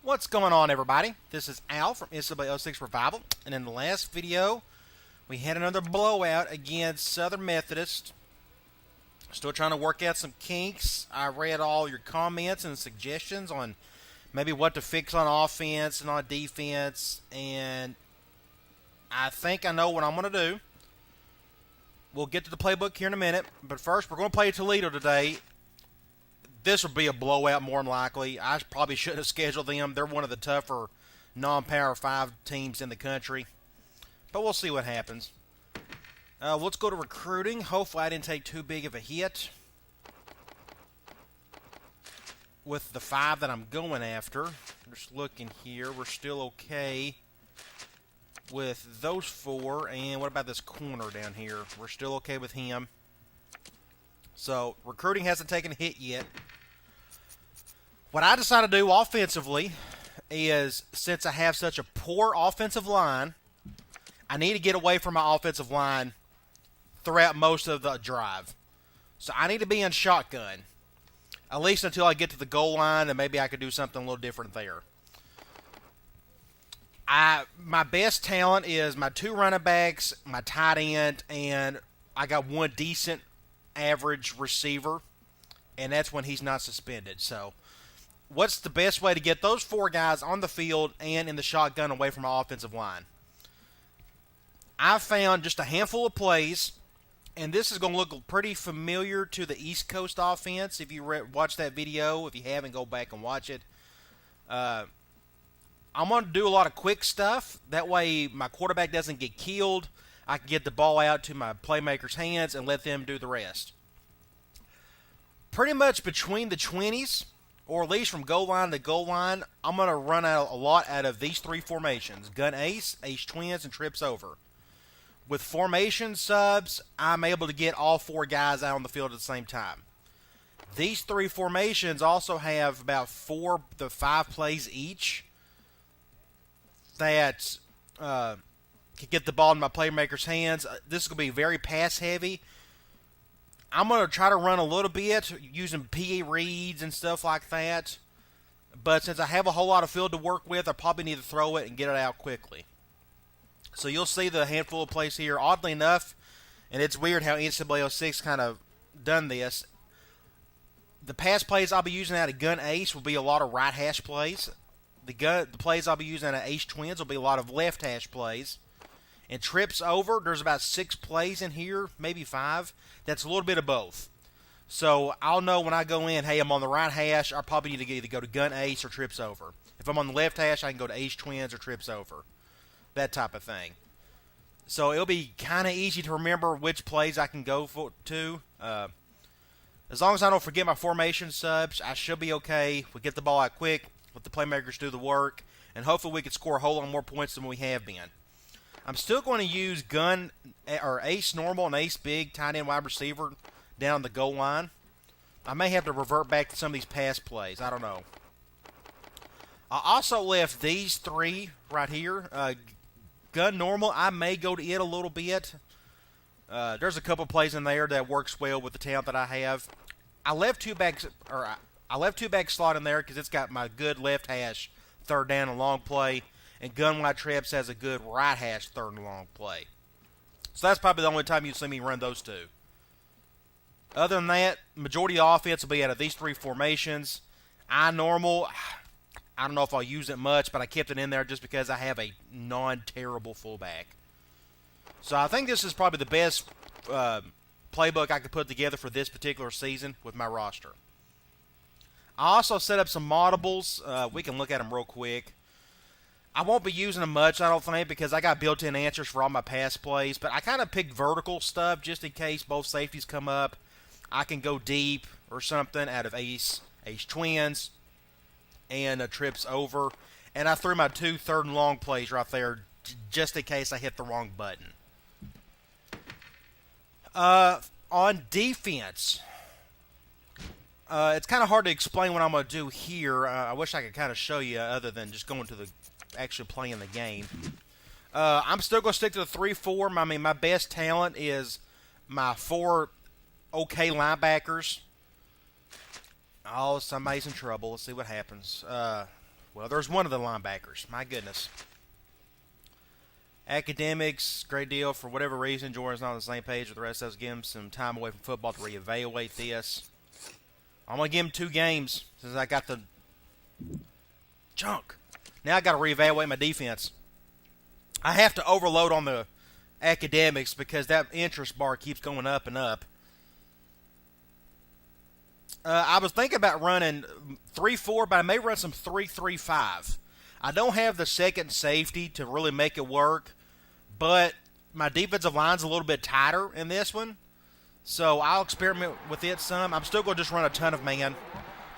What's going on, everybody? This is Al from NCAA 06 Revival, and in the last video, we had another blowout against Southern Methodist. Still trying to work out some kinks. I read all your comments and suggestions on maybe what to fix on offense and on defense, and I think I know what I'm going to do. We'll get to the playbook here in a minute, but first, we're going to play Toledo today. This will be a blowout more than likely. I probably shouldn't have scheduled them. They're one of the tougher non-Power 5 teams in the country. But we'll see what happens. Let's go to recruiting. Hopefully I didn't take too big of a hit with the 5 that I'm going after. Just looking here. We're still okay with those 4. And what about this corner down here? We're still okay with him. So recruiting hasn't taken a hit yet. What I decided to do offensively is, since I have such a poor offensive line, I need to get away from my offensive line throughout most of the drive. So I need to be in shotgun, at least until I get to the goal line, and maybe I could do something a little different there. My best talent is my 2 running backs, my tight end, and I got 1 decent average receiver, and that's when he's not suspended. So what's the best way to get those 4 guys on the field and in the shotgun away from our offensive line? I found just a handful of plays, and this is going to look pretty familiar to the East Coast offense. If you watch that video, if you haven't, go back and watch it. I'm going to do a lot of quick stuff. That way my quarterback doesn't get killed. I can get the ball out to my playmakers' hands and let them do the rest. Pretty much between the 20s, or at least from goal line to goal line, I'm going to run out a lot out of these 3 formations: gun ace, ace twins, and trips over. With formation subs, I'm able to get all 4 guys out on the field at the same time. These 3 formations also have about 4 to 5 plays each that can get the ball in my playmakers' hands. This is going to be very pass-heavy. I'm going to try to run a little bit using PE reads and stuff like that. But since I have a whole lot of field to work with, I probably need to throw it and get it out quickly. So you'll see the handful of plays here. Oddly enough, and it's weird how NCAA 06 kind of done this, the pass plays I'll be using out of gun ace will be a lot of right hash plays. The plays I'll be using out of ace twins will be a lot of left hash plays. And trips over, there's about 6 plays in here, maybe 5. That's a little bit of both. So I'll know when I go in, hey, I'm on the right hash, I probably need to either go to gun ace or trips over. If I'm on the left hash, I can go to ace twins or trips over. That type of thing. So it'll be kind of easy to remember which plays I can go to. As long as I don't forget my formation subs, I should be okay. We get the ball out quick, let the playmakers do the work, and hopefully we can score a whole lot more points than we have been. I'm still going to use gun or ace normal and ace big tight end wide receiver down the goal line. I may have to revert back to some of these pass plays. I don't know. I also left these 3 right here. Gun normal, I may go to it a little bit. There's a couple plays in there that works well with the talent that I have. I left 2 back slot in there because it's got my good left hash third down and long play. And gun wide trips has a good right hash third and long play. So that's probably the only time you'll see me run those 2. Other than that, majority of offense will be out of these 3 formations. I normal, I don't know if I'll use it much, but I kept it in there just because I have a non-terrible fullback. So I think this is probably the best playbook I could put together for this particular season with my roster. I also set up some moddables. We can look at them real quick. I won't be using them much, I don't think, because I got built-in answers for all my pass plays. But I kind of picked vertical stuff just in case both safeties come up. I can go deep or something out of ace twins, and trips over. And I threw my 2 third and long plays right there just in case I hit the wrong button. On defense, it's kind of hard to explain what I'm going to do here. I wish I could kind of show you other than just going to the actually playing the game. I'm still going to stick to the 3-4. I mean, my best talent is my 4 okay linebackers. Oh, somebody's in trouble. Let's see what happens. Well, there's one of the linebackers. My goodness. Academics, great deal. For whatever reason, Jordan's not on the same page with the rest of us. Give him some time away from football to reevaluate this. I'm going to give him 2 games since I got the junk. Now I got to reevaluate my defense. I have to overload on the academics because that interest bar keeps going up and up. I was thinking about running 3-4, but I may run some 3-3-5. I don't have the second safety to really make it work, but my defensive line's a little bit tighter in this one, so I'll experiment with it some. I'm still going to just run a ton of man,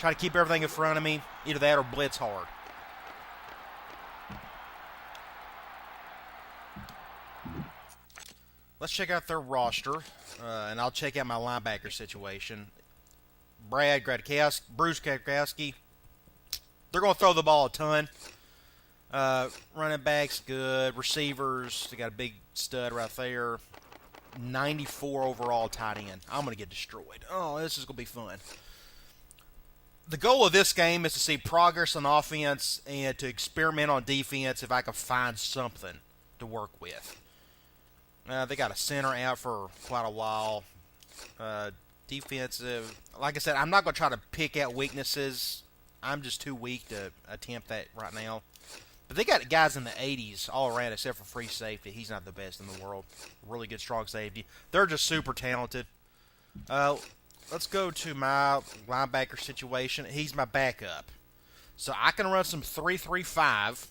try to keep everything in front of me, either that or blitz hard. Let's check out their roster, and I'll check out my linebacker situation. Bruce Gradkowski. They're going to throw the ball a ton. Running backs, good. Receivers, they got a big stud right there. 94 overall tight end. I'm going to get destroyed. Oh, this is going to be fun. The goal of this game is to see progress on offense and to experiment on defense if I can find something to work with. They got a center out for quite a while. Defensive, like I said, I'm not going to try to pick out weaknesses. I'm just too weak to attempt that right now. But they got guys in the 80s all around except for free safety. He's not the best in the world. Really good, strong safety. They're just super talented. Let's go to my linebacker situation. He's my backup. So I can run some 3-3-5.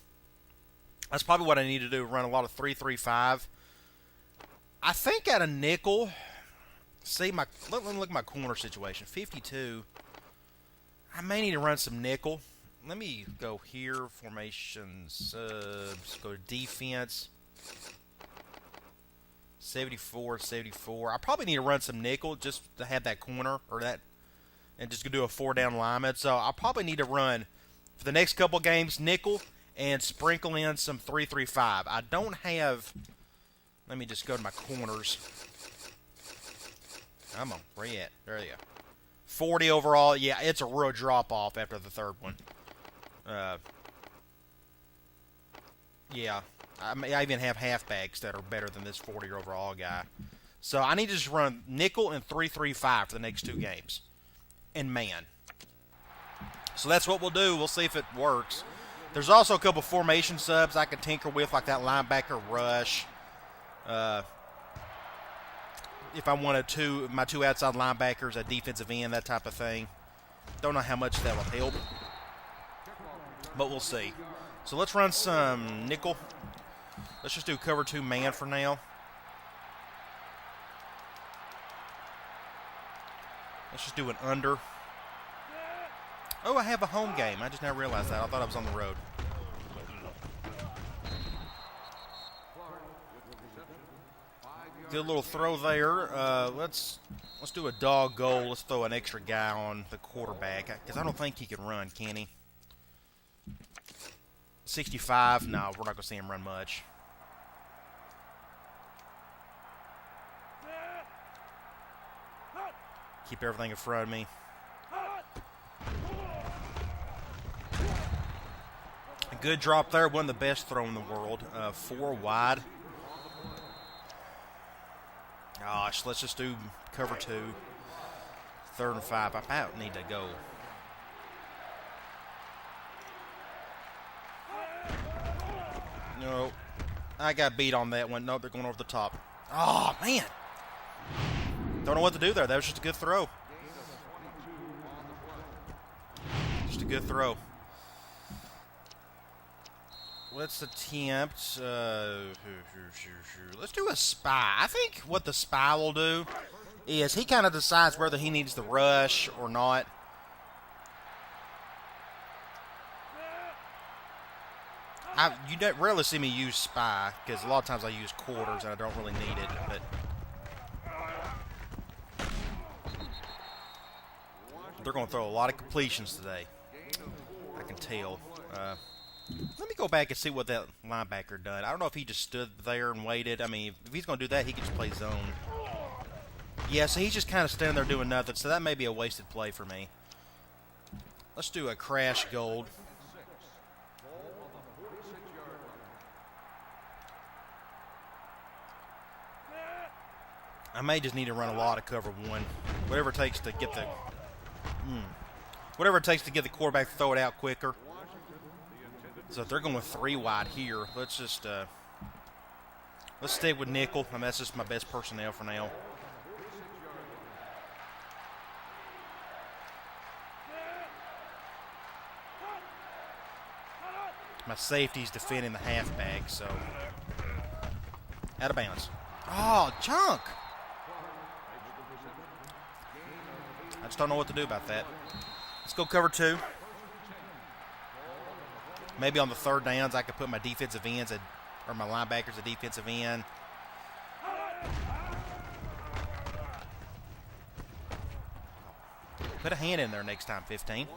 That's probably what I need to do, run a lot of 3-3-5. I think at a nickel... See, let me look at my corner situation. 52. I may need to run some nickel. Let me go here. Formation subs. Go to defense. 74, 74. I probably need to run some nickel just to have that corner or that, and just do a 4-down lineman. So I'll probably need to run for the next couple games nickel and sprinkle in some 3-3-5. I don't have. Let me just go to my corners. Come on, where you at? There you go. 40 overall. Yeah, it's a real drop-off after the third one. Yeah. I even have halfbacks that are better than this 40 overall guy. So I need to just run nickel and 3-3-5 for the next 2 games. And man. So that's what we'll do. We'll see if it works. There's also a couple formation subs I can tinker with, like that linebacker rush. If I wanted my 2 outside linebackers, a defensive end, that type of thing. Don't know how much that will help, but we'll see. So let's run some nickel. Let's just do cover 2 man for now. Let's just do an under. Oh, I have a home game. I just now realized that. I thought I was on the road. Good little throw there. Let's do a dog goal. Let's throw an extra guy on the quarterback because I don't think he can run, can he? 65. No, we're not going to see him run much. Keep everything in front of me. A good drop there. Wasn't the best throw in the world. 4 wide. Gosh, let's just do cover 2. 3rd and 5. I about need to go. No. I got beat on that one. No, they're going over the top. Oh, man. Don't know what to do there. That was just a good throw. Just a good throw. Let's attempt. Let's do a spy. I think what the spy will do is he kind of decides whether he needs the rush or not. You don't rarely see me use spy because a lot of times I use quarters and I don't really need it. But they're going to throw a lot of completions today. I can tell. Let me go back and see what that linebacker done. I don't know if he just stood there and waited. I mean, if he's going to do that, he can just play zone. Yeah, so he's just kind of standing there doing nothing, so that may be a wasted play for me. Let's do a crash gold. I may just need to run a lot of cover one. Whatever it takes to get the quarterback to throw it out quicker. So if they're going with 3 wide here, let's just let's stick with nickel. I mean, that's just my best personnel for now. My safety's defending the halfback, so out of bounds. Oh, junk! I just don't know what to do about that. Let's go cover 2. Maybe on the third downs I could put my defensive ends or my linebackers at defensive end. Put a hand in there next time, 15.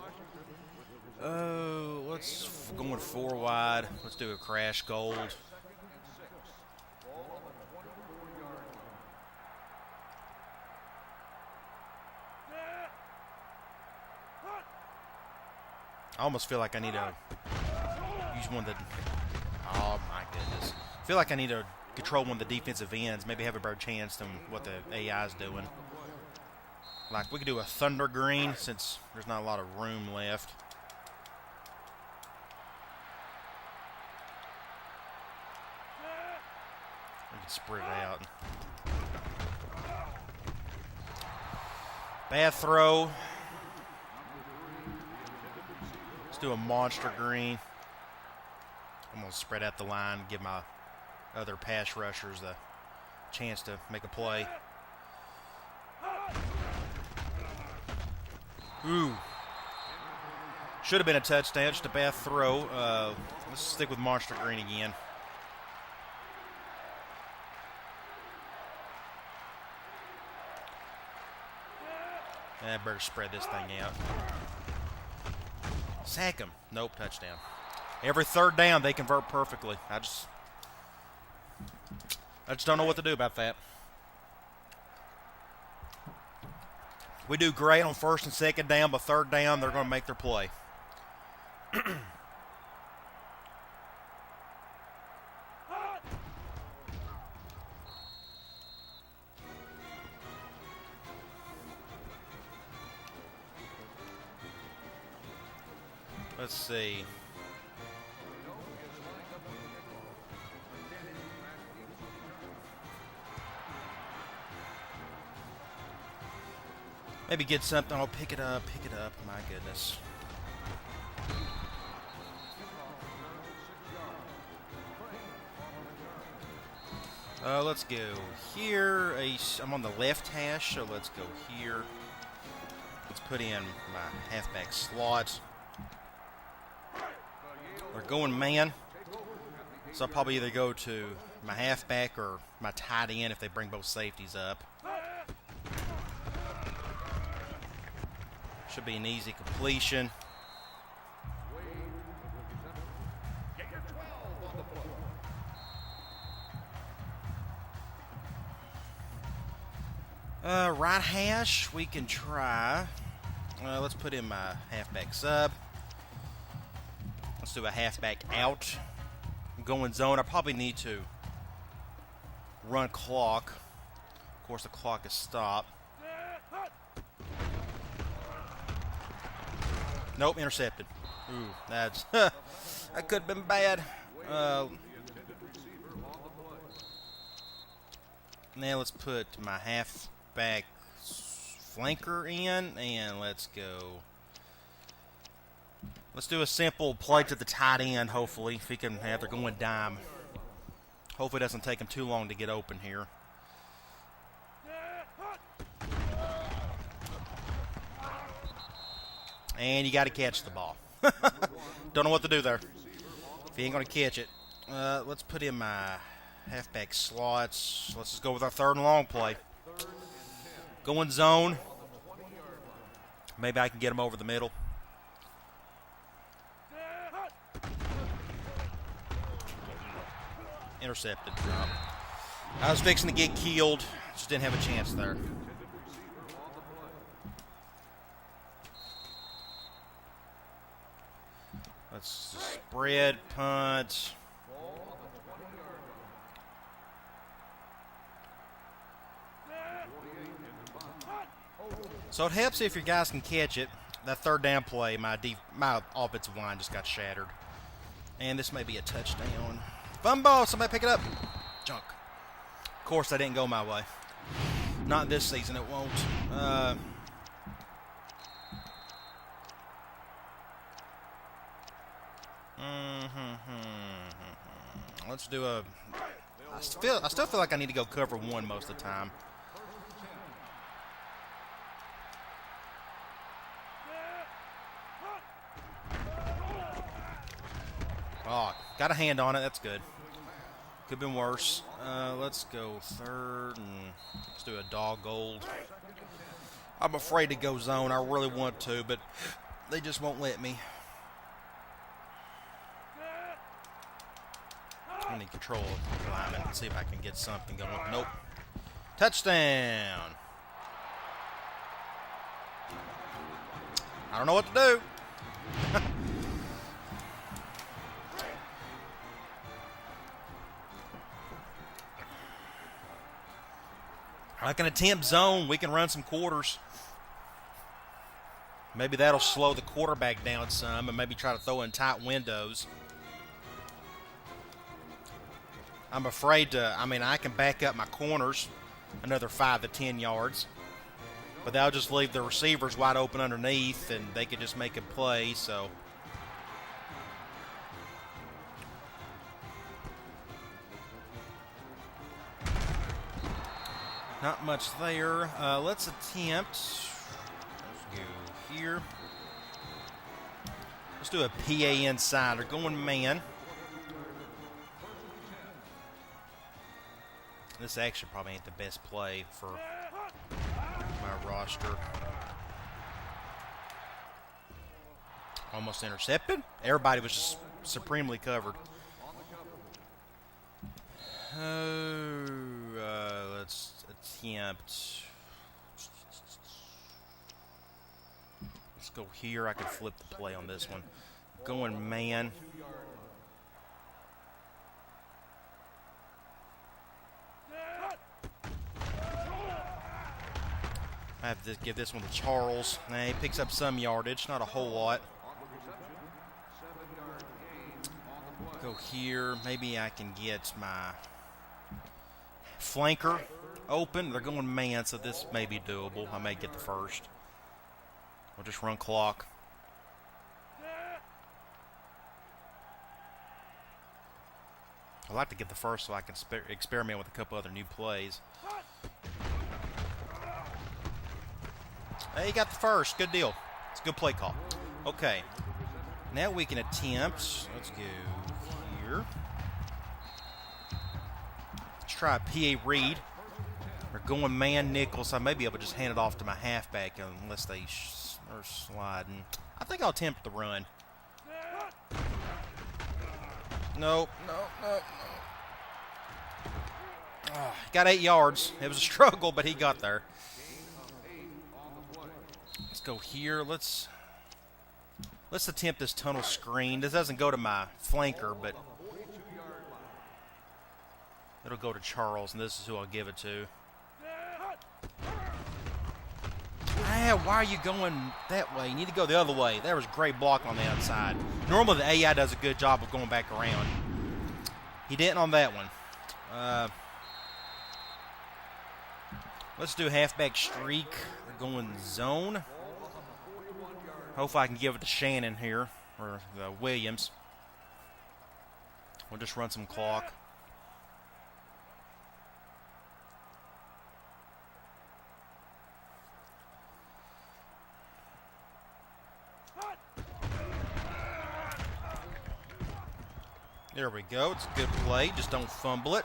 Oh, let's go 4 wide. Let's do a crash gold. I almost feel like I need to use one of the... Oh, my goodness. I feel like I need to control one of the defensive ends. Maybe have a better chance than what the AI is doing. Like, we could do a thunder green since there's not a lot of room left. We can spread it out. Bad throw. Let's do a monster green. I'm going to spread out the line, give my other pass rushers the chance to make a play. Ooh. Should have been a touchdown, just a bad throw. Let's stick with monster green again. I better spread this thing out. Sack him. Nope, touchdown. Every third down, they convert perfectly. I just don't know what to do about that. We do great on first and second down, but third down, they're going to make their play. Let's see. Maybe get something. I'll pick it up. Pick it up. My goodness. Let's go here. I'm on the left hash, so let's go here. Let's put in my halfback slot. We're going man. So I'll probably either go to my halfback or my tight end if they bring both safeties up. Should be an easy completion. Right hash, we can try. Let's put in my halfback sub. Let's do a halfback out. I'm going zone. I probably need to run clock. Of course, the clock is stopped. Nope, intercepted. Ooh, that's that could have been bad. Now let's put my halfback flanker in, and let's go. Let's do a simple play to the tight end, hopefully, if he can have they're going dime. Hopefully it doesn't take him too long to get open here. And you got to catch the ball. Don't know what to do there. If he ain't going to catch it. Let's put in my halfback slots. Let's just go with our third and long play. Going zone. Maybe I can get him over the middle. Intercepted. I was fixing to get keeled. Just didn't have a chance there. Let's spread, punt. So it helps if your guys can catch it. That third down play, my offensive line just got shattered. And this may be a touchdown. Fumble! Somebody pick it up. Junk. Of course, that didn't go my way. Not this season, it won't. Let's do a... I still feel like I need to go cover one most of the time. Oh, got a hand on it. That's good. Could have been worse. Let's go third and let's do a dog gold. I'm afraid to go zone. I really want to, but they just won't let me. I need control of the lineman and see if I can get something going. Nope. Touchdown. I don't know what to do. I can attempt zone. We can run some quarters. Maybe that'll slow the quarterback down some and maybe try to throw in tight windows. I'm afraid to, I can back up my corners another 5 to 10 yards. But they'll just leave the receivers wide open underneath and they could just make a play, so. Not much there. Let's attempt. Let's go here. Let's do a PA inside. They're going man. This actually probably ain't the best play for my roster. Almost intercepted. Everybody was just supremely covered. Let's attempt. Let's go here. I can flip the play on this one. Going man. I have to give this one to Charles. Nah, he picks up some yardage, not a whole lot. Go here. Maybe I can get my flanker open. They're going man, so this may be doable. I may get the first. We'll just run clock. I'd like to get the first so I can experiment with a couple other new plays. Hey, you got the first. Good deal. It's a good play call. Okay. Now we can attempt. Let's go here. Let's try a PA read. They're going man nickel, so I may be able to just hand it off to my halfback unless they are sliding. I think I'll attempt the run. Nope. No. Oh, got 8 yards. It was a struggle, but he got there. Let's go here. Let's attempt this tunnel screen. This doesn't go to my flanker, but it'll go to Charles, and this is who I'll give it to. Why are you going that way? You need to go the other way. There was great block on the outside. Normally the AI does a good job of going back around. He didn't on that one. Let's do halfback streak. We're going zone. Hopefully I can give it to Shannon here, or Williams. We'll just run some clock. There we go. It's a good play. Just don't fumble it.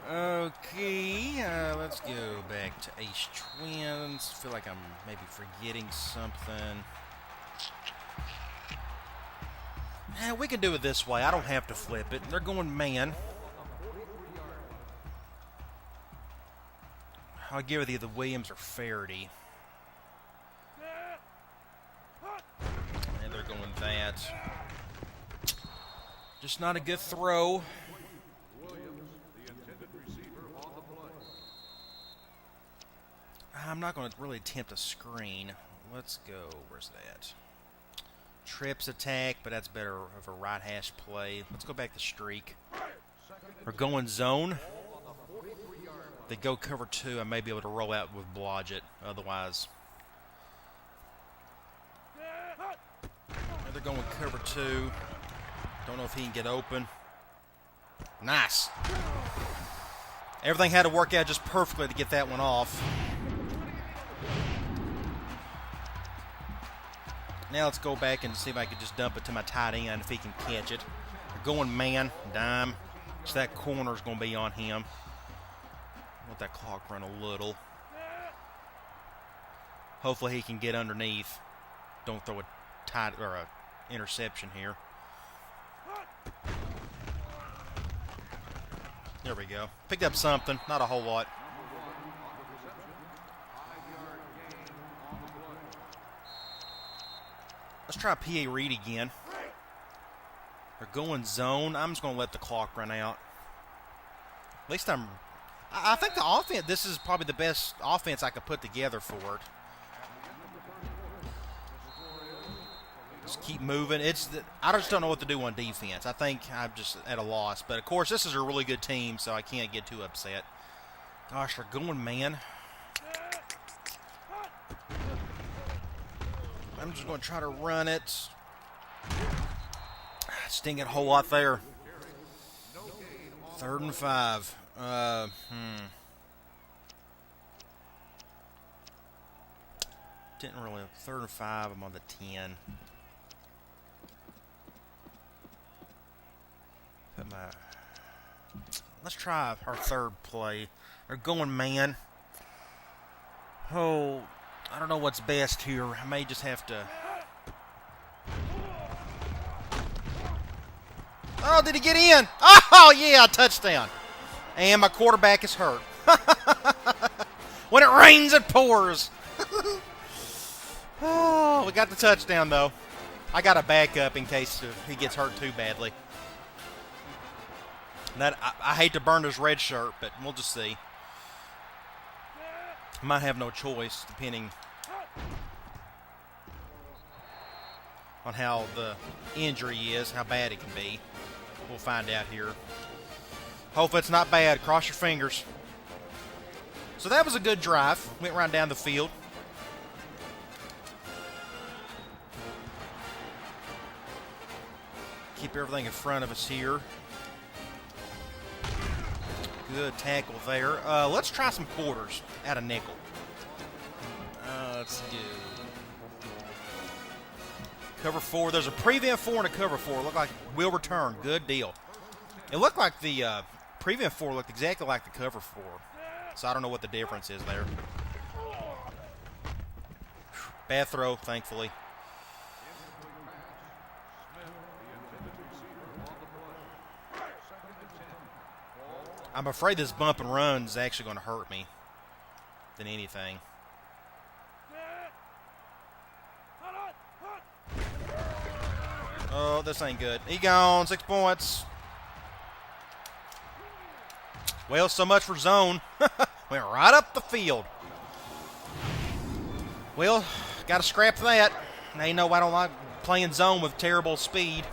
Okay, let's go back to Ace Twins. Feel like I'm maybe forgetting something. We can do it this way. I don't have to flip it. They're going man. I'll give it either Williams or Faraday. And they're going that. Just not a good throw. I'm not going to really attempt a screen. Let's go. Where's that? Trips attack, but that's better of a right hash play. Let's go back to streak. We're going zone. They go cover 2. I may be able to roll out with Blodgett. Otherwise, they're going cover 2. Don't know if he can get open. Nice. Everything had to work out just perfectly to get that one off. Now let's go back and see if I can just dump it to my tight end if he can catch it. We're going man, dime. So that corner's going to be on him. Let that clock run a little. Hopefully he can get underneath. Don't throw a tight or a interception here. There we go. Picked up something, not a whole lot. Let's try PA read again. They're going zone. I'm just going to let the clock run out. At least I think the offense, this is probably the best offense I could put together for it. Just keep moving. I just don't know what to do on defense. I think I'm just at a loss. But, of course, this is a really good team, so I can't get too upset. Gosh, they're going man. I'm just going to try to run it. Sting it a whole lot there. 3rd and 5. Didn't really. 3rd and 5. I'm on the 10. Let's try our 3rd play. They're going man. Oh, I don't know what's best here. I may just have to. Oh, did he get in? Oh, yeah, touchdown. And my quarterback is hurt. When it rains, it pours. Oh, we got the touchdown, though. I got a backup in case he gets hurt too badly. I hate to burn his red shirt, but we'll just see. Might have no choice, depending on how the injury is, how bad it can be. We'll find out here. Hopefully it's not bad. Cross your fingers. So that was a good drive. Went right down the field. Keep everything in front of us here. Good tackle there. Let's try some quarters out of nickel. Let's do cover 4. There's a prevent 4 and a cover 4. Look like will return. Good deal. It looked like the prevent 4 looked exactly like the cover 4. So I don't know what the difference is there. Bad throw, thankfully. I'm afraid this bump and run is actually going to hurt me than anything. Oh, this ain't good. He gone. 6 points. Well, so much for zone. Went right up the field. Well, got to scrap that. Now you know I don't like playing zone with terrible speed.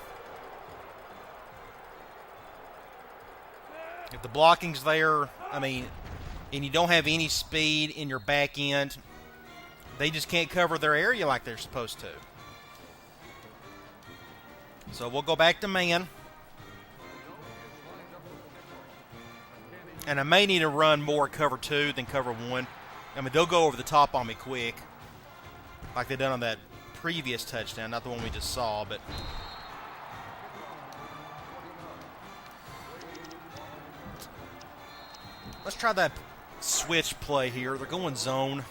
If the blocking's there, and you don't have any speed in your back end, they just can't cover their area like they're supposed to. So we'll go back to man. And I may need to run more cover 2 than cover 1. They'll go over the top on me quick, like they done on that previous touchdown, not the one we just saw, but let's try that switch play here. They're going zone.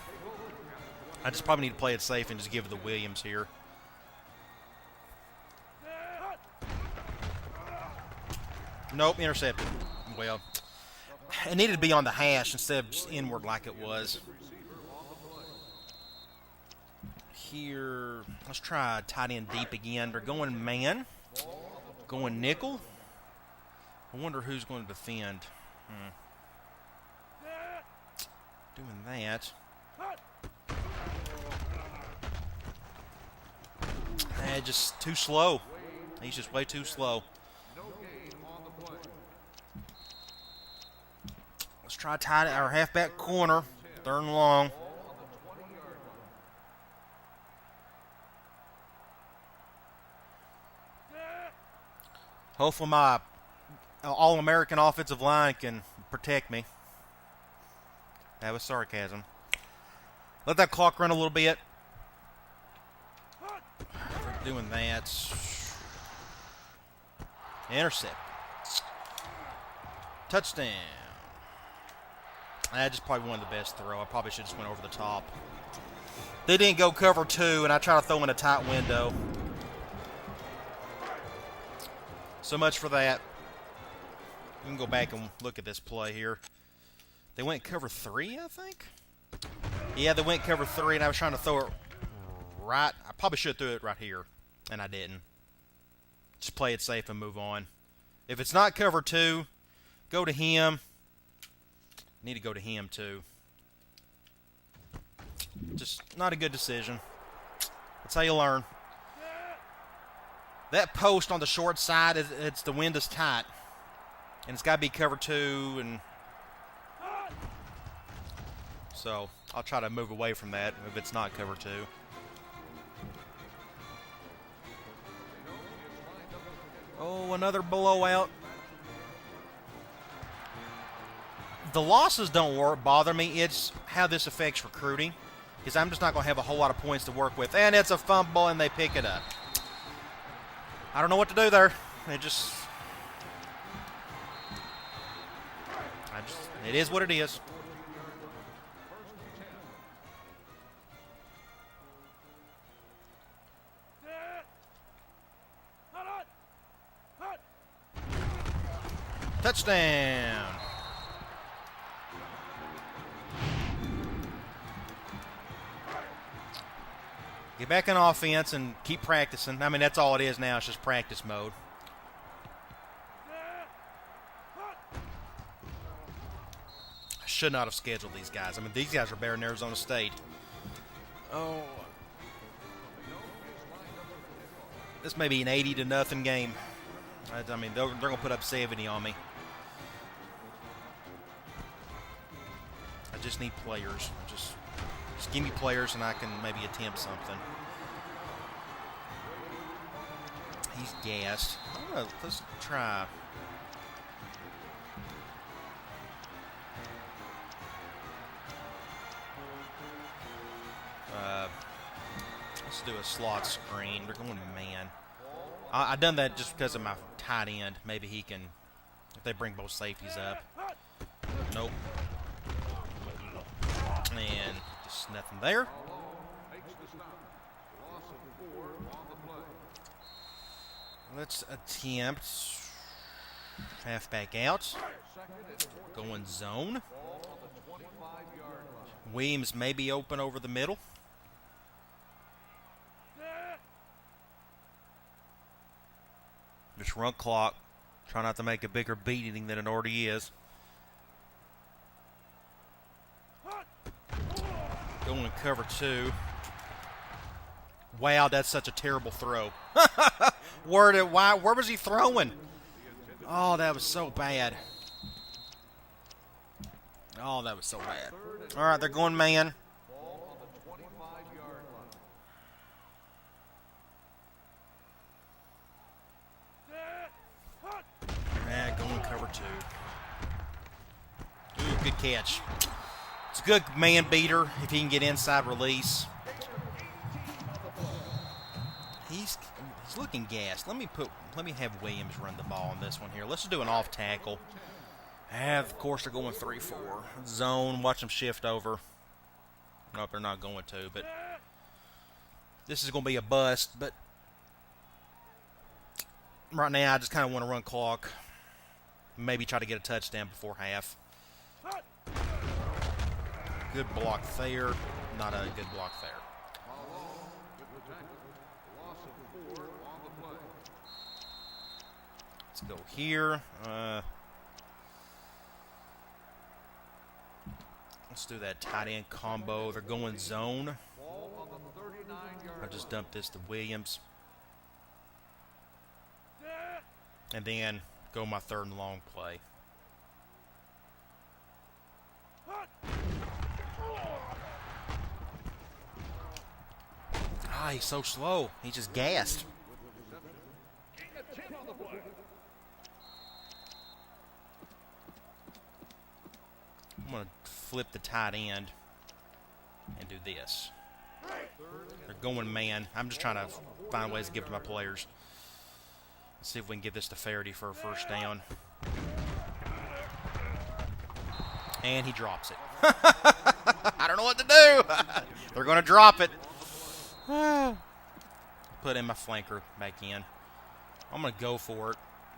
I just probably need to play it safe and just give it to Williams here. Nope, intercepted. Well, it needed to be on the hash instead of just inward like it was. Here, let's try tight end deep again. They're going man. Going nickel. I wonder who's going to defend. Doing that. Just too slow. He's just way too slow. Let's try tight our halfback corner. 3rd and long. Hopefully my All-American offensive line can protect me. That was sarcasm. Let that clock run a little bit. For doing that. Intercept. Touchdown. That's just probably one of the best throw. I probably should have just went over the top. They didn't go cover 2, and I tried to throw in a tight window. So much for that. We can go back and look at this play here. They went cover 3, I think? Yeah, they went cover 3, and I was trying to throw it right. I probably should have threw it right here, and I didn't. Just play it safe and move on. If it's not cover 2, go to him. Need to go to him, too. Just not a good decision. That's how you learn. That post on the short side, it's the wind is tight. And it's got to be cover 2. And so I'll try to move away from that if it's not cover 2. Oh, another blowout. The losses don't bother me. It's how this affects recruiting. Because I'm just not going to have a whole lot of points to work with. And it's a fumble, and they pick it up. I don't know what to do there. It is what it is. Touchdown. Get back in offense and keep practicing. I mean, that's all it is now. It's just practice mode. I should not have scheduled these guys. I mean, these guys are better than Arizona State. Oh. This may be an 80-0 game. I mean, they're going to put up 70 on me. I just need players. Just give me players and I can maybe attempt something. He's gassed. Let's try. Let's do a slot screen. They're going man. I done that just because of my tight end. Maybe he can, if they bring both safeties up. Nope. And just nothing there. Let's attempt halfback out. Going zone. Williams may be open over the middle. Just run clock. Try not to make a bigger beating than it already is. Going to cover 2. Wow, that's such a terrible throw. Where was he throwing? Oh, that was so bad. Oh, that was so bad. All right, they're going man. Going cover 2. Ooh, good catch. It's a good man beater if he can get inside release. He's looking gassed. Let me have Williams run the ball on this one here. Let's just do an off tackle. Of course they're going 3-4. Zone, watch them shift over. Nope, they're not going to, but this is going to be a bust, but right now I just kind of want to run clock. Maybe try to get a touchdown before half. Good block there. Not a good block there. Let's go here. Let's do that tight end combo. They're going zone. I just dumped this to Williams. and then go my 3rd and long play. Ah, he's so slow. He's just gassed. I'm going to flip the tight end and do this. They're going man. I'm just trying to find ways to give it to my players. Let's see if we can get this to Faraday for a 1st down. And he drops it. I don't know what to do. They're going to drop it. Put in my flanker back in. I'm going to go for it.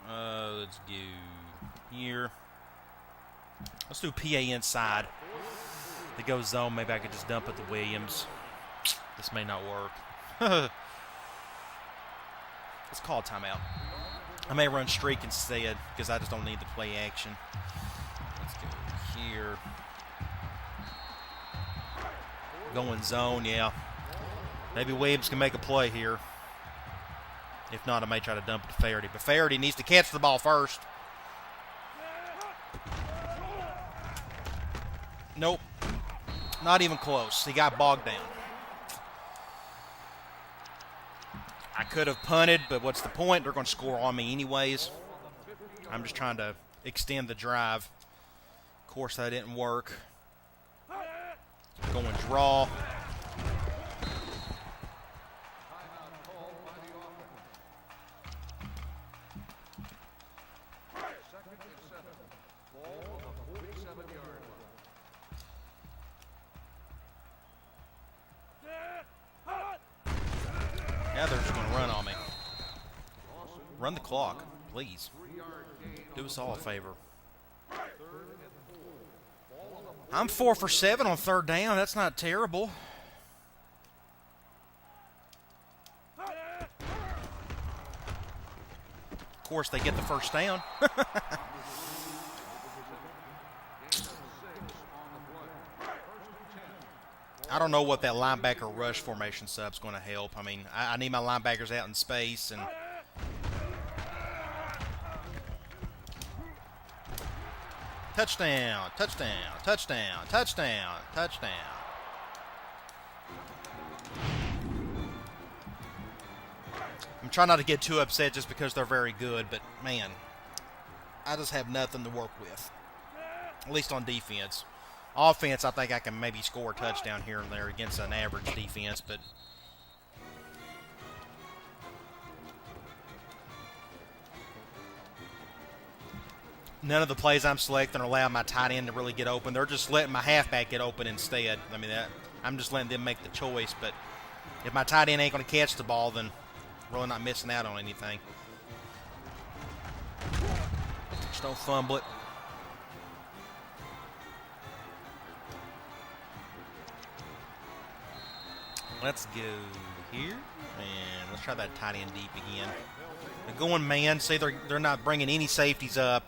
Let's do here. Let's do PA inside. They go zone. Maybe I could just dump it to Williams. This may not work. Let's call a timeout. I may run streak instead because I just don't need the play action. Let's go here. Going zone, yeah. Maybe Williams can make a play here. If not, I may try to dump it to Faraday. But Faraday needs to catch the ball first. Nope. Not even close. He got bogged down. I could have punted, but what's the point? They're going to score on me anyways. I'm just trying to extend the drive. Of course, that didn't work. Going draw. Now they're just going to run on me. Run the clock, please. Do us all a favor. I'm 4 for 7 on 3rd down. That's not terrible. Of course, they get the 1st down. I don't know what that linebacker rush formation sub's going to help. I mean, I need my linebackers out in space and touchdown, touchdown, touchdown, touchdown, touchdown. I'm trying not to get too upset just because they're very good, but man, I just have nothing to work with, at least on defense. Offense, I think I can maybe score a touchdown here and there against an average defense, but none of the plays I'm selecting are allowing my tight end to really get open. They're just letting my halfback get open instead. I mean, I'm just letting them make the choice, but if my tight end ain't going to catch the ball, then I'm really not missing out on anything. Just don't fumble it. Let's go here, and let's try that tight end deep again. They're going man. See, they're not bringing any safeties up.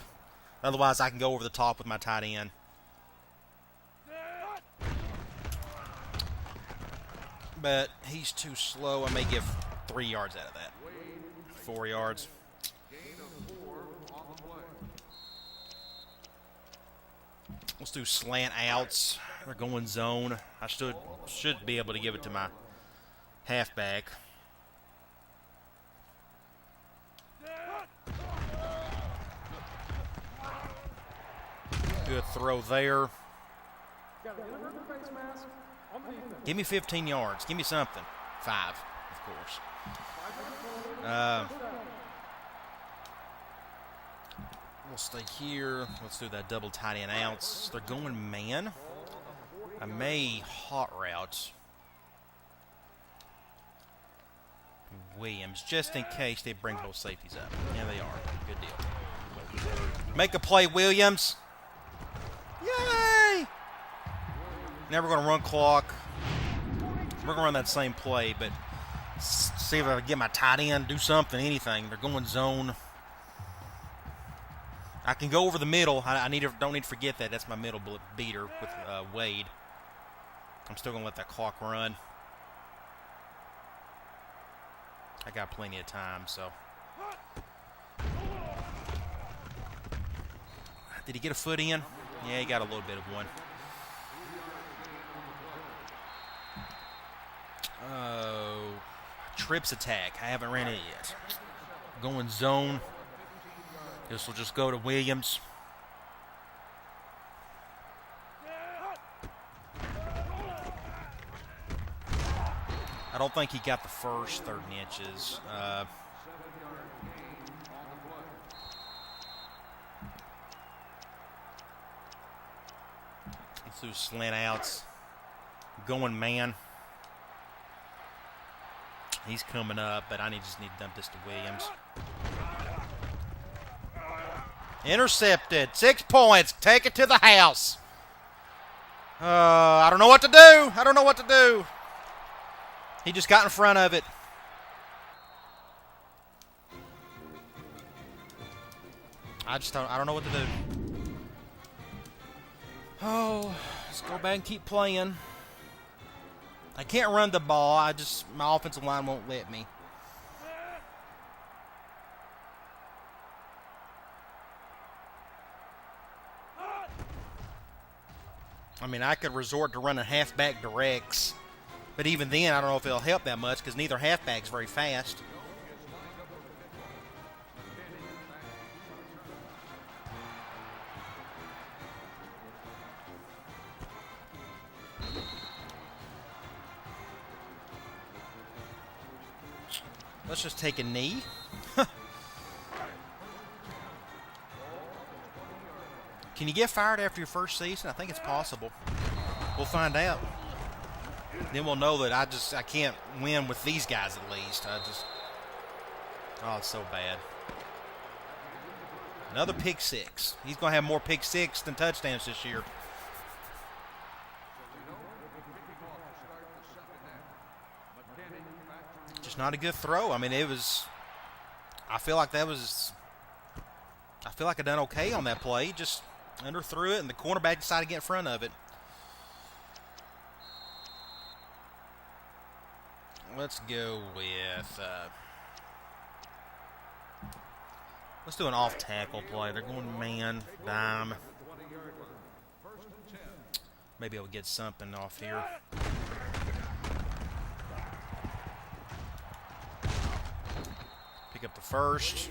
Otherwise, I can go over the top with my tight end. But he's too slow. I may give 3 yards out of that. 4 yards. Let's do slant outs. They're going zone. I should be able to give it to my halfback. Good throw there. Give me 15 yards. Give me something. 5, of course. We'll stay here. Let's do that double tight end outs. They're going man. I may hot route Williams just in case they bring both safeties up. Yeah, they are. Good deal. Make a play, Williams. Yay! Now we're going to run clock. We're going to run that same play, but see if I can get my tight end, do something, anything. They're going zone. I can go over the middle. Don't need to forget that. That's my middle beater with Wade. I'm still going to let that clock run. I got plenty of time, so. Did he get a foot in? Yeah, he got a little bit of one. Oh, trips attack. I haven't ran it yet. Going zone. This will just go to Williams. I don't think he got the first 30 inches. Let's do slant outs. Going man. He's coming up, but I just need to dump this to Williams. Intercepted. 6 points. Take it to the house. I don't know what to do. I don't know what to do. He just got in front of it. I don't know what to do. Oh, let's go back and keep playing. I can't run the ball. My offensive line won't let me. I mean, I could resort to running halfback directs, but even then, I don't know if it'll help that much because neither halfback's very fast. Let's just take a knee. Can you get fired after your first season? I think it's possible. We'll find out. Then we'll know that I can't win with these guys at least. Oh, it's so bad. Another pick six. He's going to have more pick six than touchdowns this year. Just not a good throw. I mean, I feel like I done okay on that play. Just underthrew it, and the cornerback decided to get in front of it. Let's go with... let's do an off-tackle play. They're going man, dime. Maybe I'll get something off here. Pick up the first.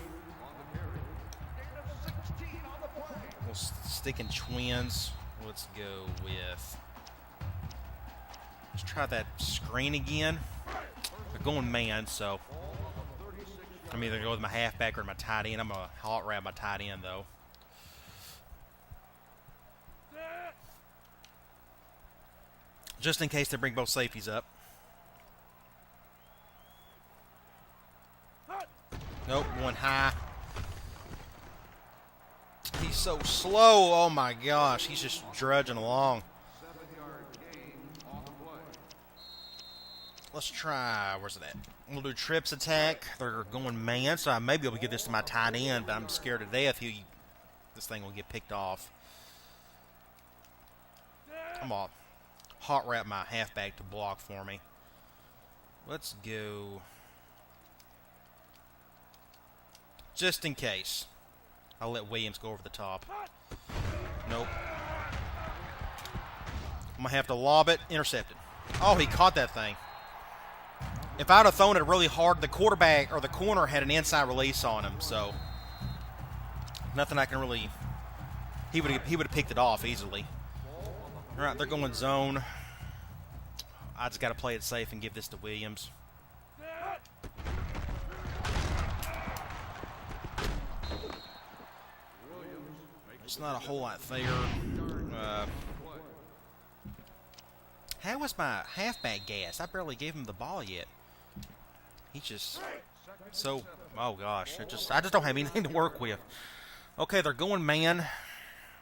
We'll stick in twins. Let's go with... Let's try that screen again. They're going man, so I'm either going to go with my halfback or my tight end. I'm going to hot route my tight end, though. Just in case they bring both safeties up. Nope, one high. He's so slow. Oh, my gosh. He's just drudging along. Let's try, where's it at? We'll do trips attack. They're going man, so I may be able to get this to my tight end, but I'm scared to death this thing will get picked off. I'm going to hot route my halfback to block for me. Let's go. Just in case. I'll let Williams go over the top. Nope. I'm going to have to lob it. Intercepted. Oh, he caught that thing. If I'd have thrown it really hard, the quarterback or the corner had an inside release on him, so nothing I can really. He would have picked it off easily. All right, they're going zone. I just got to play it safe and give this to Williams. It's not a whole lot there. How was my halfback gas? I barely gave him the ball yet. He's just so... Oh, gosh. I just don't have anything to work with. Okay, they're going man.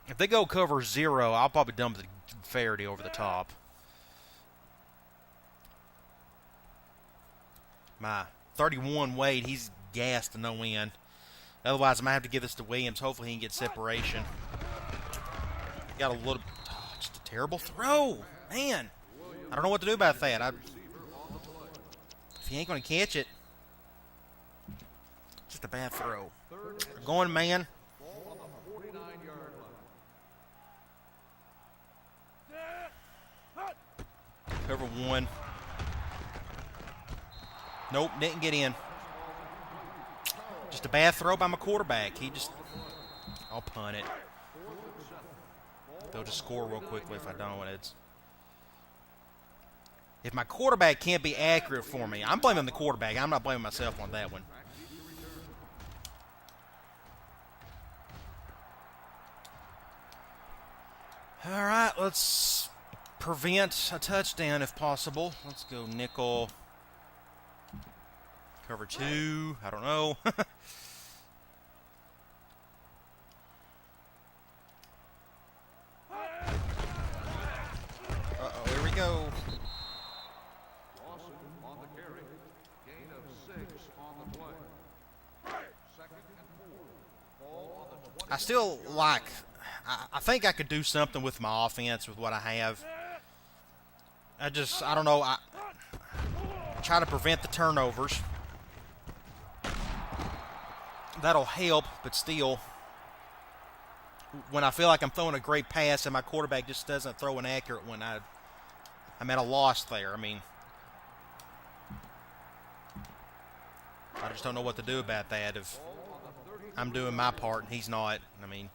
If they go cover 0, I'll probably dump the Faraday over the top. My 31 Wade, he's gassed to no end. Otherwise, I might have to give this to Williams. Hopefully, he can get separation. Got a little... Oh, just a terrible throw. Man. I don't know what to do about that. If he ain't going to catch it, just a bad throw. They're going man. Over one. Nope, didn't get in. Just a bad throw by my quarterback. I'll punt it. They'll just score real quickly if I don't. If my quarterback can't be accurate for me, I'm blaming the quarterback. I'm not blaming myself on that one. All right, let's prevent a touchdown if possible. Let's go nickel. Cover 2. I don't know. Uh-oh, here we go. On the carry, gain of 6 on the play. 2nd and 4. Ball on the 20. I still like. I think I could do something with my offense with what I have. I don't know. I try to prevent the turnovers. That'll help, but still, when I feel like I'm throwing a great pass and my quarterback just doesn't throw an accurate one, I'm at a loss there. I mean, I just don't know what to do about that if I'm doing my part and he's not. I mean,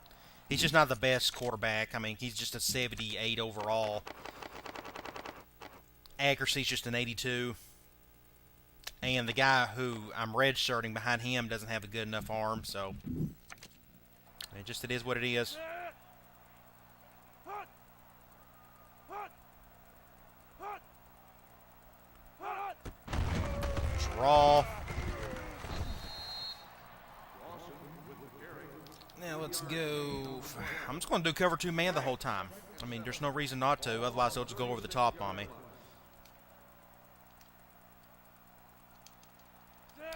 he's just not the best quarterback. I mean, he's just a 78 overall. Accuracy's just an 82. And the guy who I'm redshirting behind him doesn't have a good enough arm, so it is what it is. Draw. Now let's go. I'm just going to do cover 2 man the whole time. I mean, there's no reason not to, otherwise they'll just go over the top on me.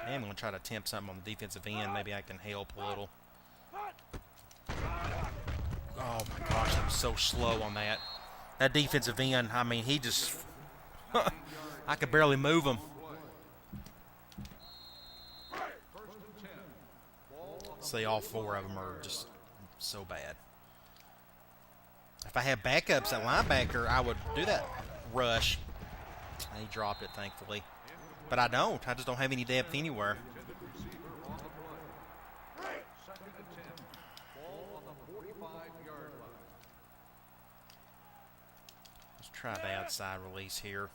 I'm going to try to attempt something on the defensive end. Maybe I can help a little. Oh, my gosh, that was so slow on that. That defensive end, I mean, he just... I could barely move him. See, all 4 of them are just so bad. If I had backups at linebacker, I would do that rush. He dropped it, thankfully. But I don't. I just don't have any depth anywhere. Let's try the outside release here.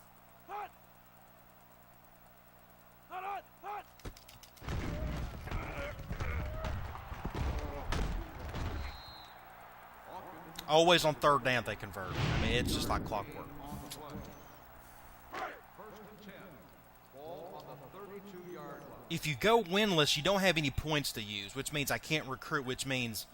Always on 3rd down they convert. I mean, it's just like clockwork. If you go winless, you don't have any points to use, which means I can't recruit, which means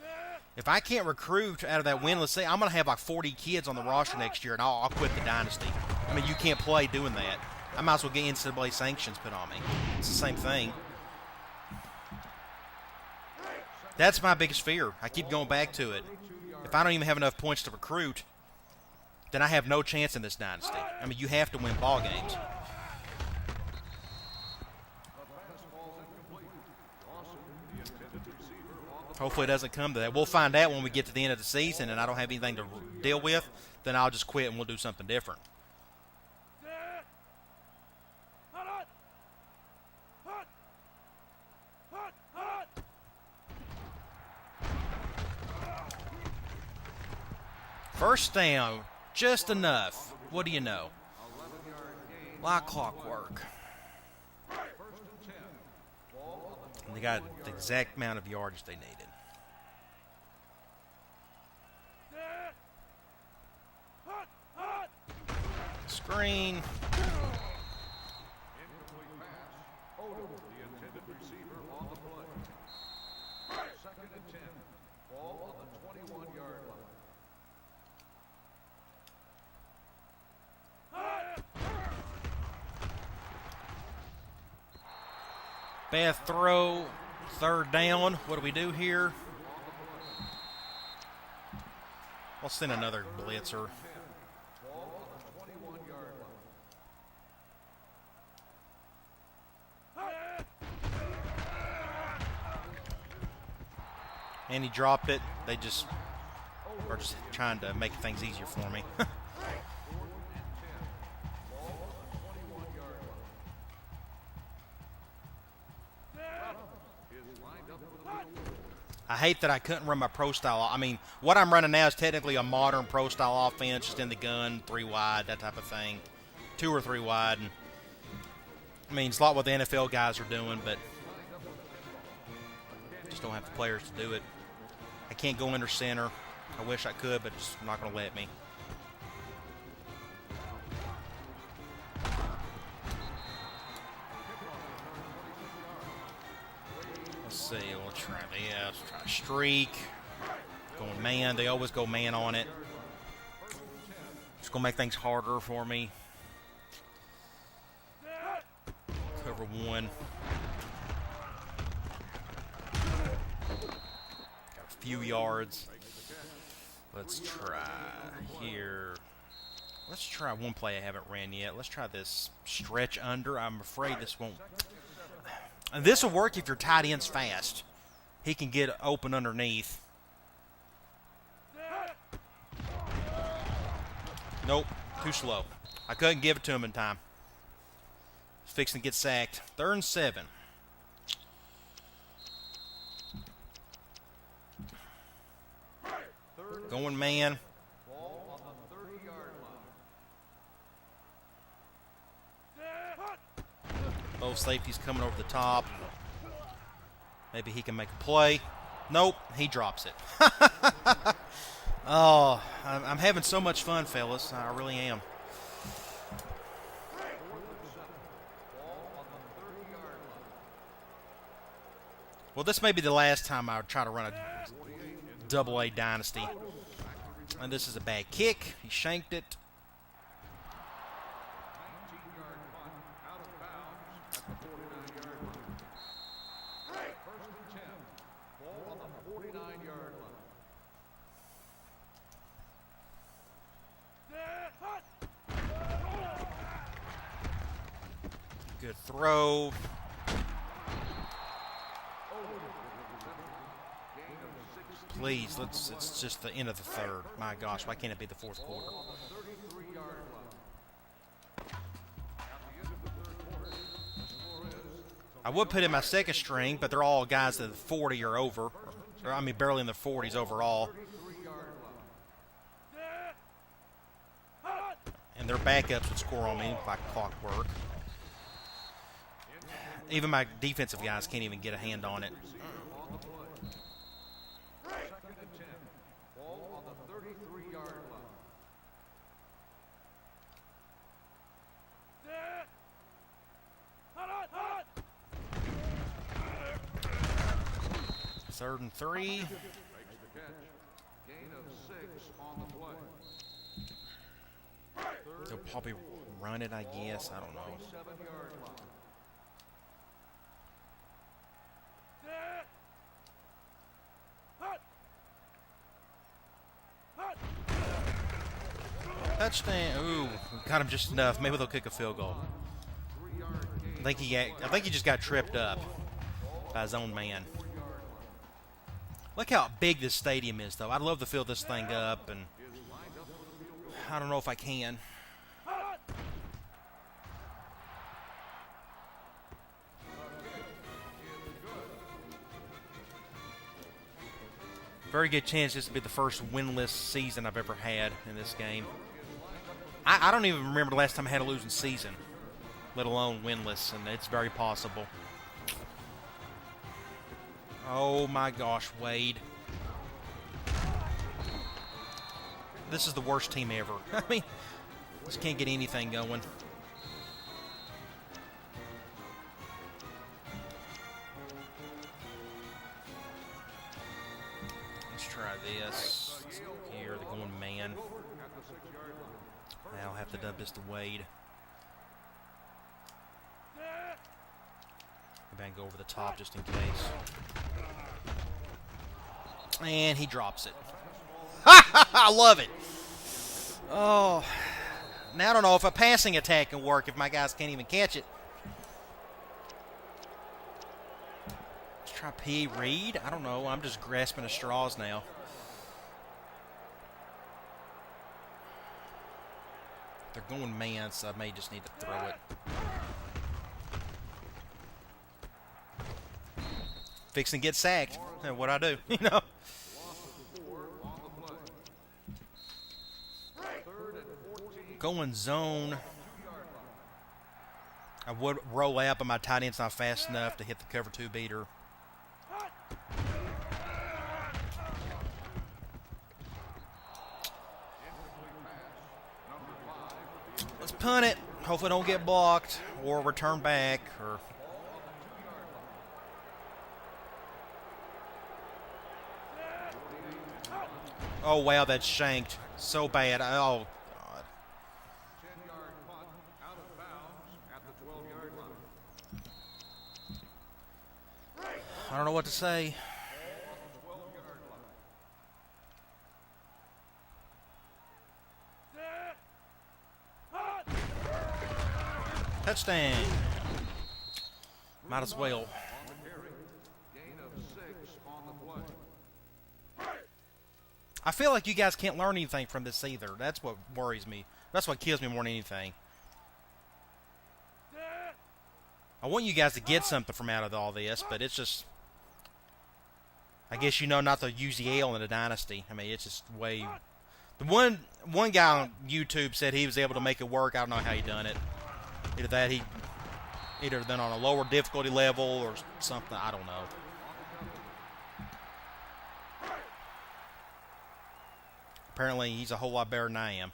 if I can't recruit out of that winless, say I'm going to have like 40 kids on the roster next year, and I'll quit the Dynasty. I mean, you can't play doing that. I might as well get NCAA sanctions put on me. It's the same thing. That's my biggest fear. I keep going back to it. If I don't even have enough points to recruit, then I have no chance in this Dynasty. I mean, you have to win ball games. Hopefully it doesn't come to that. We'll find out when we get to the end of the season and I don't have anything to deal with. Then I'll just quit and we'll do something different. First down, just enough. What do you know? Like clockwork. And they got the exact amount of yardage they needed. Screen. Bad throw, 3rd down. What do we do here? I'll send another blitzer. And he dropped it. They just are just trying to make things easier for me. I hate that I couldn't run my pro style. I mean, what I'm running now is technically a modern pro style offense, just in the gun, 3 wide, that type of thing. 2 or 3 wide. And, I mean, it's a lot what the NFL guys are doing, but just don't have the players to do it. I can't go under center. I wish I could, but it's not going to let me. Let's see. Let's try this. Let's try a streak. Going man. They always go man on it. It's going to make things harder for me. Cover 1. Got a few yards. Let's try here. Let's try one play I haven't ran yet. Let's try this stretch under. I'm afraid this won't. This will work if your tight end's fast. He can get open underneath. Nope, too slow. I couldn't give it to him in time. He's fixing to get sacked. 3rd and 7. Going man. Ball on the 30-yard line. Both safeties coming over the top. Maybe he can make a play. Nope, he drops it. Oh, I'm having so much fun, fellas. I really am. Well, this may be the last time I would try to run a AA Dynasty. And this is a bad kick. He shanked it. 19-yard punt out of bounds at the 49-yard line. 1st and 10. Ball on the 49-yard line. Good throw. Please, it's just the end of the 3rd. My gosh, why can't it be the 4th quarter? I would put in my 2nd string, but they're all guys that are 40 or over. Or, I mean, barely in the 40s overall. And their backups would score on me like clockwork. Even my defensive guys can't even get a hand on it. 2nd and 10. Ball on the 33-yard line. Third and 3. Makes the catch. Gain of 6 on the play. They'll probably run it, I guess. I don't know. 7-yard line. Touchdown. Ooh, got him just enough. Maybe they'll kick a field goal. 3-yard gain. I think he just got tripped up by his own man. Look how big this stadium is, though. I'd love to fill this thing up, and I don't know if I can. Very good chance this will be the first winless season I've ever had in this game. I don't even remember the last time I had a losing season, let alone winless, and it's very possible. Oh my gosh, Wade. This is the worst team ever. I mean, just can't get anything going. Let's try this. Here, they're going man. Now I'll have to dub this to Wade. Maybe I can go over the top just in case. And he drops it. I love it. Oh. Now I don't know if a passing attack can work if my guys can't even catch it. Let's try P. Reed. I don't know. I'm just grasping at straws now. They're going man, so I may just need to throw it. Fixing to get sacked. And what I do, you know. Loss of 4 on the play. 3rd and 14. Going zone. 2-yard line. I would roll out, but my tight end's not fast enough to hit the cover 2 beater. Let's punt it. Hopefully don't get blocked or return back. Or oh, wow, that's shanked. So bad. Oh, God. 10-yard punt out of bounds at the 12-yard line. I don't know what to say. 12-yard line. Touchdown. Might as well. On the carry. Gain of 6 on the play. I feel like you guys can't learn anything from this either. That's what worries me. That's what kills me more than anything. I want you guys to get something from out of all this, but it's just, I guess you know not to use Yale in a Dynasty. I mean, it's just way. The one guy on YouTube said he was able to make it work. I don't know how he done it. Either that he done on a lower difficulty level or something. I don't know. Apparently, he's a whole lot better than I am.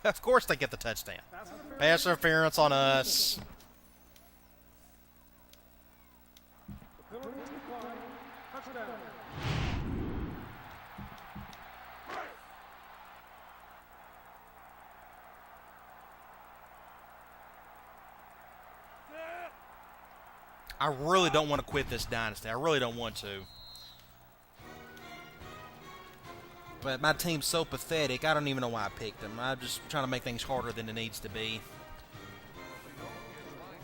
Of course they get the touchdown. Pass interference on us. I really don't want to quit this Dynasty. I really don't want to. But my team's so pathetic, I don't even know why I picked them. I'm just trying to make things harder than it needs to be.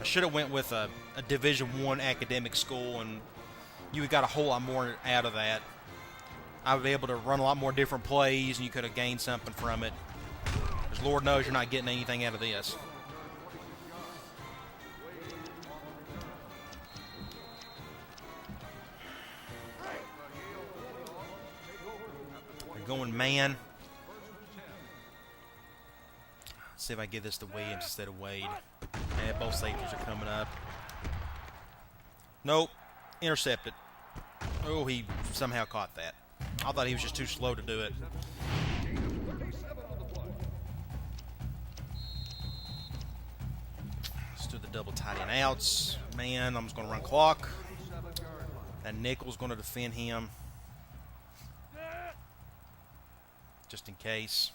I should have went with a Division I academic school, and you got a whole lot more out of that. I would be able to run a lot more different plays, and you could have gained something from it. Because Lord knows you're not getting anything out of this. Going man. Let's see if I get this to Williams instead of Wade. Yeah, both safeties are coming up. Nope. Intercepted. Oh, he somehow caught that. I thought he was just too slow to do it. Let's do the double tight end outs. Man, I'm just going to run clock. That nickel's going to defend him. Just in case.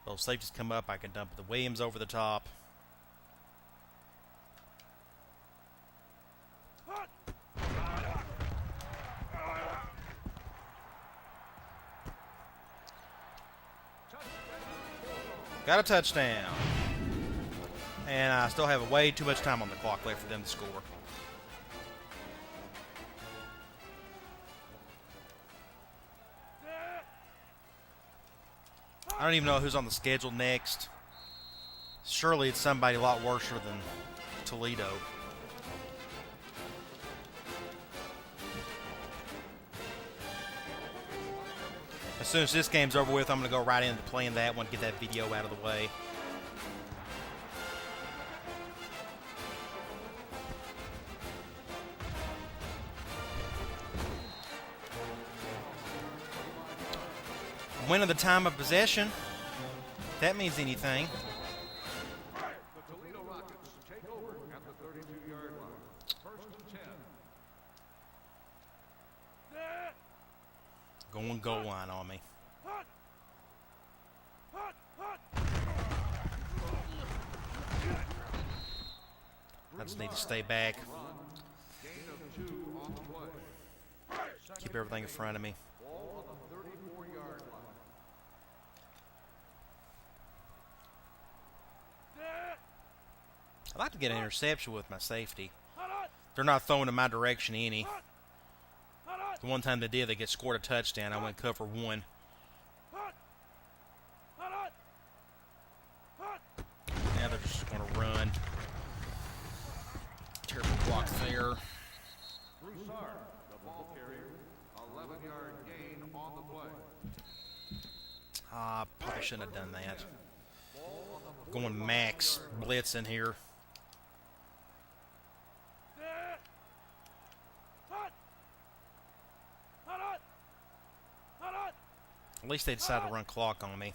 Both safeties come up, I can dump the Williams over the top. Got a touchdown. And I still have way too much time on the clock left for them to score. I don't even know who's on the schedule next. Surely it's somebody a lot worse than Toledo. As soon as this game's over with, I'm going to go right into playing that one, get that video out of the way. Win of the time of possession. If that means anything. The Toledo Rockets take over at the 32-yard line. 1st and 10. Going goal line on me. I just need to stay back. Gain of 2 on the play. Keep everything in front of me. Ball on the 34-yard line. I'd like to get an interception with my safety. They're not throwing in my direction any. The one time they did, they get scored a touchdown. I went cover 1. Probably shouldn't have done that. Going max blitz in here. At least they decided to run clock on me.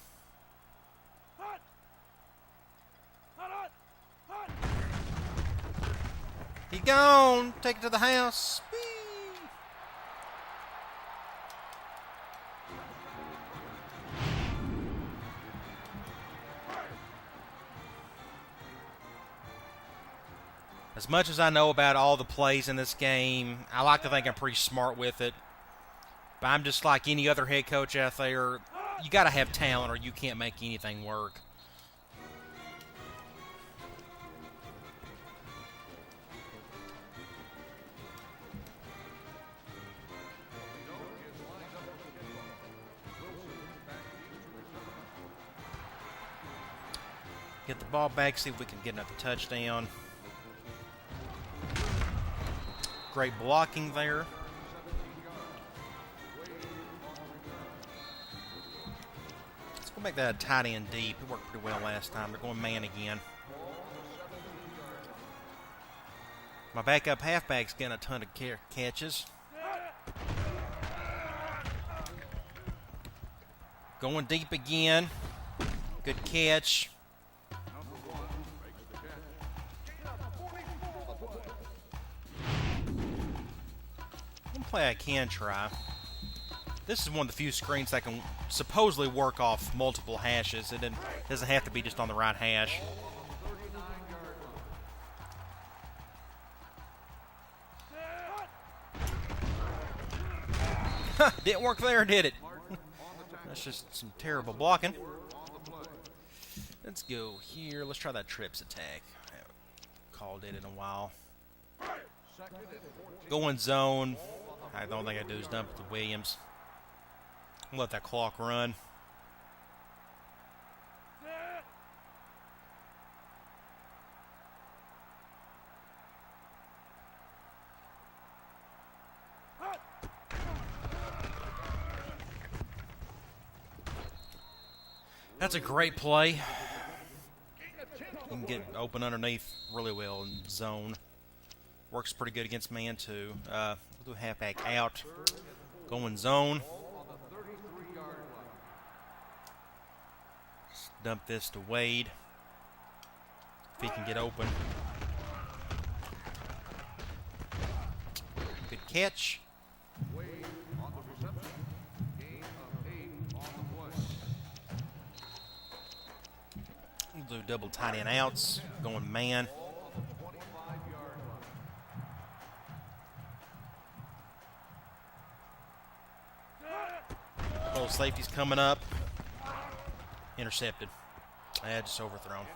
He's gone. Take it to the house. Whee! As much as I know about all the plays in this game, I like to think I'm pretty smart with it. But I'm just like any other head coach out there. You got to have talent or you can't make anything work. Get the ball back, see if we can get another touchdown. Great blocking there. Let's go make that a tight end deep. It worked pretty well last time. They're going man again. My backup halfback's getting a ton of catches. Going deep again. Good catch. Play I can try. This is one of the few screens that can supposedly work off multiple hashes. It doesn't have to be just on the right hash. Didn't work there, did it? That's just some terrible blocking. Let's go here. Let's try that trips attack. I haven't called it in a while. Going zone. The only thing I do is dump it to Williams. Let that clock run. That's a great play. You can get open underneath really well in zone. Works pretty good against man too. We'll do halfback out. Going zone. Just dump this to Wade. If he can get open. Good catch. Wade on the reception. Gain of 8 on the play. We'll do double tight end outs. Going man. Both safeties coming up. Intercepted. Just overthrown.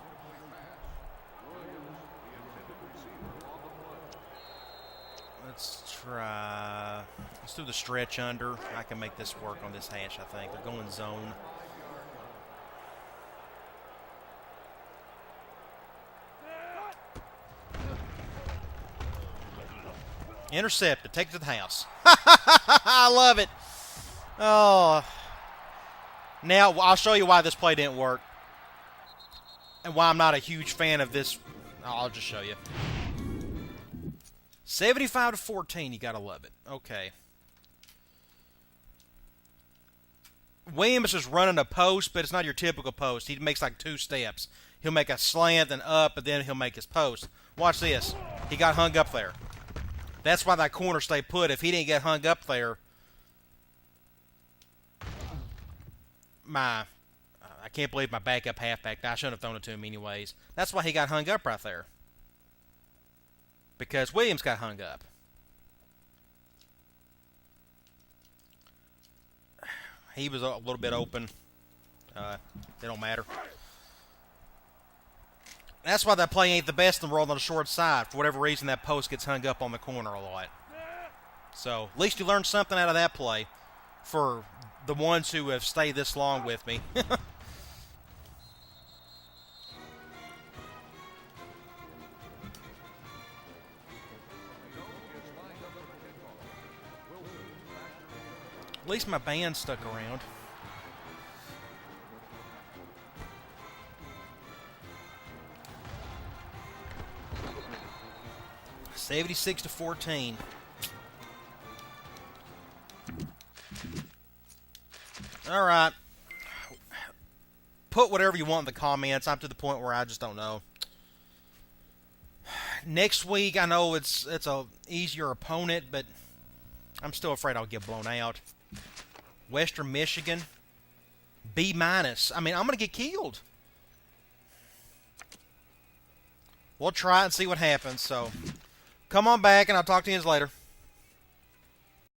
Let's try. Let's do the stretch under. I can make this work on this hash, I think. They're going zone. Intercepted. Take it to the house. I love it. Oh. Now, I'll show you why this play didn't work. And why I'm not a huge fan of this. I'll just show you. 75-14. You got to love it. Okay. Williams is running a post, but it's not your typical post. He makes like 2 steps. He'll make a slant, then up, and then he'll make his post. Watch this. He got hung up there. That's why that corner stayed put. If he didn't get hung up there, I can't believe my backup halfback. I shouldn't have thrown it to him anyways. That's why he got hung up right there. Because Williams got hung up. He was a little bit open. They don't matter. That's why that play ain't the best in the world on the short side. For whatever reason, that post gets hung up on the corner a lot. So, at least you learned something out of that play for the ones who have stayed this long with me. At least my band stuck around. 76-14. All right. Put whatever you want in the comments. I'm to the point where I just don't know. Next week, I know it's a easier opponent, but I'm still afraid I'll get blown out. Western Michigan, B-. I mean, I'm going to get killed. We'll try it and see what happens. So, come on back, and I'll talk to you later.